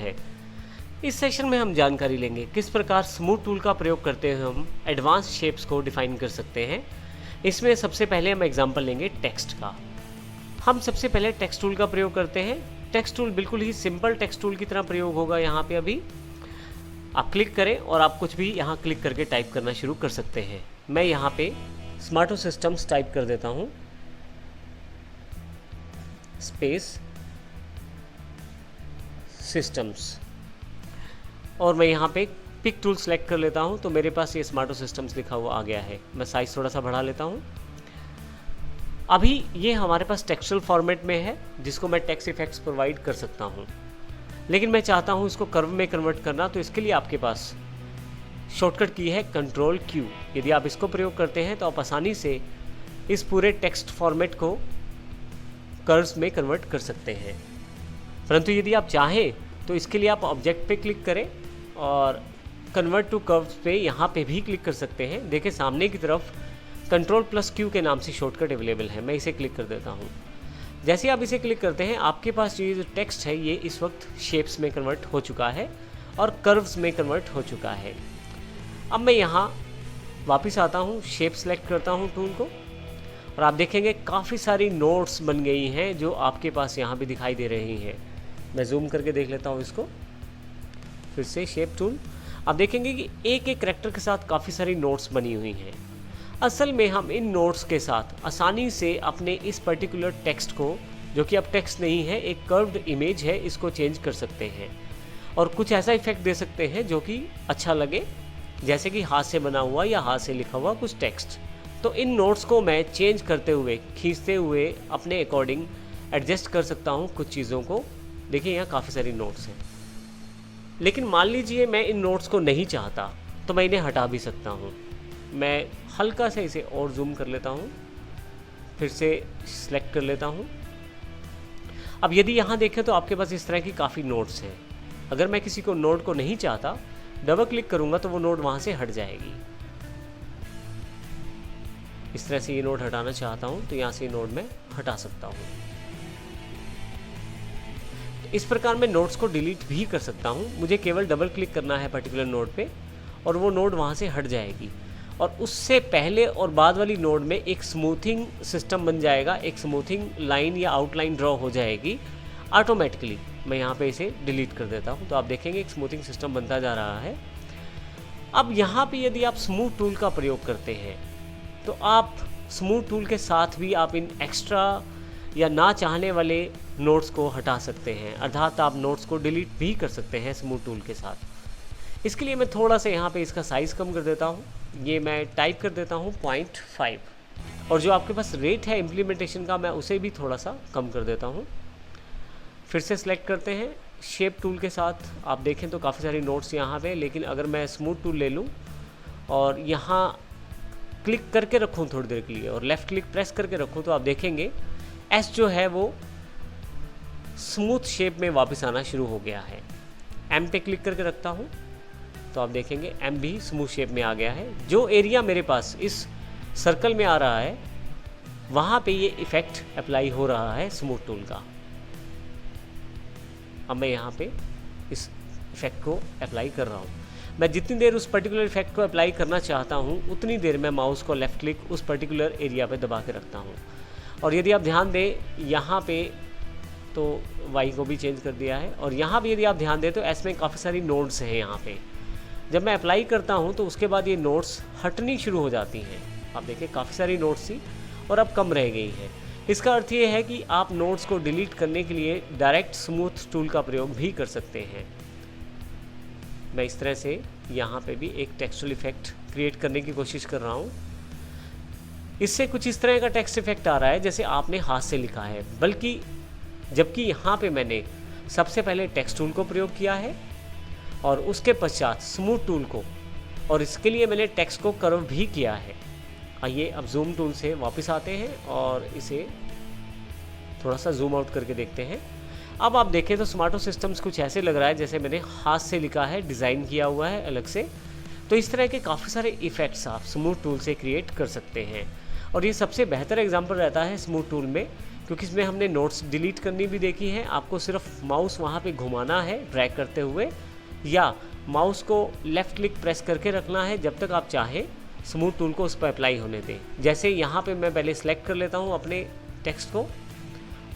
है। इस सेशन में हम जानकारी लेंगे किस प्रकार स्मूथ टूल का प्रयोग करते हुए हम एडवांस शेप्स को डिफाइन कर सकते हैं। इसमें सबसे पहले हम एग्जांपल लेंगे टेक्स्ट का। हम सबसे पहले टेक्स्ट टूल का प्रयोग करते हैं। टेक्स्ट टूल बिल्कुल ही सिंपल टेक्स्ट टूल की तरह प्रयोग होगा। यहाँ पे अभी आप क्लिक करें और आप कुछ भी यहाँ क्लिक करके टाइप करना शुरू कर सकते हैं। मैं यहाँ पे स्मार्टो सिस्टम्स टाइप कर देता हूँ, स्पेस सिस्टम्स, और मैं यहाँ पे पिक टूल सेलेक्ट कर लेता हूँ तो मेरे पास ये स्मार्टो सिस्टम्स लिखा हुआ आ गया है। मैं साइज़ थोड़ा सा बढ़ा लेता हूँ। अभी ये हमारे पास टेक्सचुअल फॉर्मेट में है जिसको मैं टेक्स्ट इफेक्ट्स प्रोवाइड कर सकता हूँ, लेकिन मैं चाहता हूँ इसको कर्व में कन्वर्ट करना। तो इसके लिए आपके पास शॉर्टकट की है कंट्रोल Q। यदि आप इसको प्रयोग करते हैं तो आप आसानी से इस पूरे टेक्स्ट फॉर्मेट को कर्व्स में कन्वर्ट कर सकते हैं। परंतु यदि आप चाहें तो इसके लिए आप ऑब्जेक्ट पे क्लिक करें और कन्वर्ट टू कर्व्स पे यहाँ पे भी क्लिक कर सकते हैं। देखिए सामने की तरफ Ctrl+Q के नाम से शॉर्टकट अवेलेबल है। मैं इसे क्लिक कर देता हूँ। जैसे आप इसे क्लिक करते हैं आपके पास ये जो टेक्स्ट है ये इस वक्त शेप्स में कन्वर्ट हो चुका है और कर्व्स में कन्वर्ट हो चुका है। अब मैं यहाँ वापस आता हूँ, शेप सेलेक्ट करता हूँ टूल को, और आप देखेंगे काफ़ी सारी नोट्स बन गई हैं जो आपके पास यहाँ भी दिखाई दे रही हैं। मैं जूम करके देख लेता हूँ इसको, फिर से शेप टूल। आप देखेंगे कि एक एक कैरेक्टर के साथ काफ़ी सारी नोट्स बनी हुई हैं। असल में हम इन नोट्स के साथ आसानी से अपने इस पर्टिकुलर टेक्स्ट को, जो कि अब टेक्स्ट नहीं है एक कर्व्ड इमेज है, इसको चेंज कर सकते हैं और कुछ ऐसा इफेक्ट दे सकते हैं जो कि अच्छा लगे, जैसे कि हाथ से बना हुआ या हाथ से लिखा हुआ कुछ टेक्स्ट। तो इन नोट्स को मैं चेंज करते हुए, खींचते हुए अपने अकॉर्डिंग एडजस्ट कर सकता हूँ कुछ चीज़ों को। देखिए यहाँ काफ़ी सारी नोट्स हैं, लेकिन मान लीजिए मैं इन नोट्स को नहीं चाहता तो मैं इन्हें हटा भी सकता हूँ। मैं हल्का से इसे और जूम कर लेता हूँ, फिर से सिलेक्ट कर लेता हूँ। अब यदि यहाँ देखें तो आपके पास इस तरह की काफ़ी नोट्स हैं। अगर मैं किसी को नोट को नहीं चाहता, डबल क्लिक करूँगा तो वो नोट वहाँ से हट जाएगी। इस तरह से ये नोट हटाना चाहता हूँ तो यहाँ से ये नोट मैं हटा सकता हूँ। इस प्रकार मैं नोट्स को डिलीट भी कर सकता हूँ। मुझे केवल डबल क्लिक करना है पर्टिकुलर नोट पे और वो नोट वहाँ से हट जाएगी, और उससे पहले और बाद वाली नोड में एक स्मूथिंग सिस्टम बन जाएगा, एक स्मूथिंग लाइन या आउटलाइन ड्रॉ हो जाएगी ऑटोमेटिकली। मैं यहाँ पे इसे डिलीट कर देता हूँ तो आप देखेंगे एक स्मूथिंग सिस्टम बनता जा रहा है। अब यहाँ पे यदि आप स्मूथ टूल का प्रयोग करते हैं तो आप स्मूथ टूल के साथ भी आप इन एक्स्ट्रा या ना चाहने वाले नोट्स को हटा सकते हैं, अर्थात आप नोट्स को डिलीट भी कर सकते हैं स्मूथ टूल के साथ। इसके लिए मैं थोड़ा सा यहाँ पे इसका साइज़ कम कर देता हूँ। ये मैं टाइप कर देता हूँ 0.5, और जो आपके पास रेट है इम्प्लीमेंटेशन का मैं उसे भी थोड़ा सा कम कर देता हूँ। फिर से सिलेक्ट करते हैं शेप टूल के साथ। आप देखें तो काफ़ी सारी नोट्स यहाँ पे, लेकिन अगर मैं स्मूथ टूल ले लूँ और यहाँ क्लिक करके रखूँ थोड़ी देर के लिए और लेफ़्ट क्लिक प्रेस करके रखूँ तो आप देखेंगे एस जो है वो स्मूथ शेप में वापस आना शुरू हो गया है। एम पे क्लिक करके रखता हूँ तो आप देखेंगे एम भी स्मूथ शेप में आ गया है। जो एरिया मेरे पास इस सर्कल में आ रहा है वहाँ पे ये इफ़ेक्ट अप्लाई हो रहा है स्मूथ टूल का। अब मैं यहाँ पे इस इफ़ेक्ट को अप्लाई कर रहा हूँ। मैं जितनी देर उस पर्टिकुलर इफेक्ट को अप्लाई करना चाहता हूँ उतनी देर मैं माउस को लेफ़्ट क्लिक उस पर्टिकुलर एरिया पे दबा के रखता हूँ। और यदि आप ध्यान दें यहाँ पे तो वाई को भी चेंज कर दिया है, और यहाँ भी यदि आप ध्यान दें तो एस में काफ़ी सारी नोड्स हैं यहाँ पे। जब मैं अप्लाई करता हूँ तो उसके बाद ये नोट्स हटनी शुरू हो जाती हैं। आप देखिए काफ़ी सारी नोट्स थी और अब कम रह गई हैं। इसका अर्थ ये है कि आप नोट्स को डिलीट करने के लिए डायरेक्ट स्मूथ टूल का प्रयोग भी कर सकते हैं। मैं इस तरह से यहाँ पे भी एक टेक्सचुअल इफेक्ट क्रिएट करने की कोशिश कर रहा हूँ। इससे कुछ इस तरह का टेक्स्ट इफेक्ट आ रहा है जैसे आपने हाथ से लिखा है, बल्कि जबकि यहाँ पे मैंने सबसे पहले टेक्स्ट टूल को प्रयोग किया है और उसके पश्चात स्मूथ टूल को, और इसके लिए मैंने टेक्स्ट को कर्व भी किया है। आइए अब जूम टूल से वापस आते हैं और इसे थोड़ा सा जूम आउट करके देखते हैं। अब आप देखें तो स्मार्टो सिस्टम्स कुछ ऐसे लग रहा है जैसे मैंने हाथ से लिखा है, डिज़ाइन किया हुआ है अलग से। तो इस तरह के काफ़ी सारे इफ़ेक्ट्स आप स्मूथ टूल से क्रिएट कर सकते हैं, और ये सबसे बेहतर एग्जांपल रहता है स्मूथ टूल में क्योंकि इसमें हमने नोट्स डिलीट करनी भी देखी है। आपको सिर्फ माउस वहाँ पे घुमाना है ड्रैग करते हुए, या माउस को लेफ़्ट क्लिक प्रेस करके रखना है जब तक आप चाहें स्मूथ टूल को उस पर अप्लाई होने दें। जैसे यहाँ पे मैं पहले सेलेक्ट कर लेता हूँ अपने टेक्स्ट को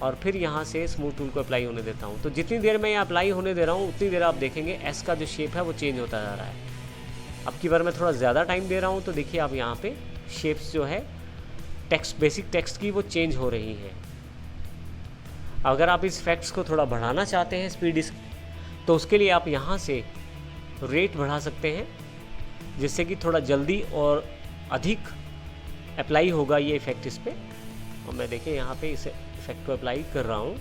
और फिर यहाँ से स्मूथ टूल को अप्लाई होने देता हूँ। तो जितनी देर मैं ये अप्लाई होने दे रहा हूँ उतनी देर आप देखेंगे एस का जो शेप है वो चेंज होता जा रहा है। अब की बार मैं थोड़ा ज़्यादा टाइम दे रहा हूँ तो देखिए आप यहाँ पे शेप्स जो है टेक्स्ट, बेसिक टेक्स्ट की, वो चेंज हो रही है। अगर आप इस इफेक्ट्स को थोड़ा बढ़ाना चाहते हैं स्पीड, तो उसके लिए आप यहाँ से रेट बढ़ा सकते हैं, जिससे कि थोड़ा जल्दी और अधिक अप्लाई होगा ये इफ़ेक्ट इस पर। और मैं देखिए यहाँ पे इस इफ़ेक्ट को अप्लाई कर रहा हूँ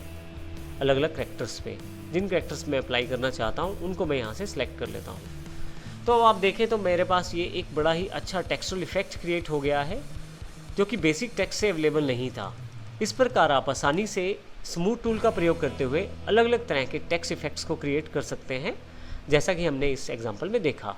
अलग अलग कैरेक्टर्स पे। जिन कैरेक्टर्स में अप्लाई करना चाहता हूँ उनको मैं यहाँ से सिलेक्ट कर लेता हूँ। तो आप देखें तो मेरे पास ये एक बड़ा ही अच्छा टेक्सचुअल इफेक्ट क्रिएट हो गया है, जो कि बेसिक टेक्स्ट से अवेलेबल नहीं था। इस प्रकार आप आसानी से स्मूथ टूल का प्रयोग करते हुए अलग अलग तरह के टेक्स्ट इफेक्ट्स को क्रिएट कर सकते हैं, जैसा कि हमने इस एग्जांपल में देखा।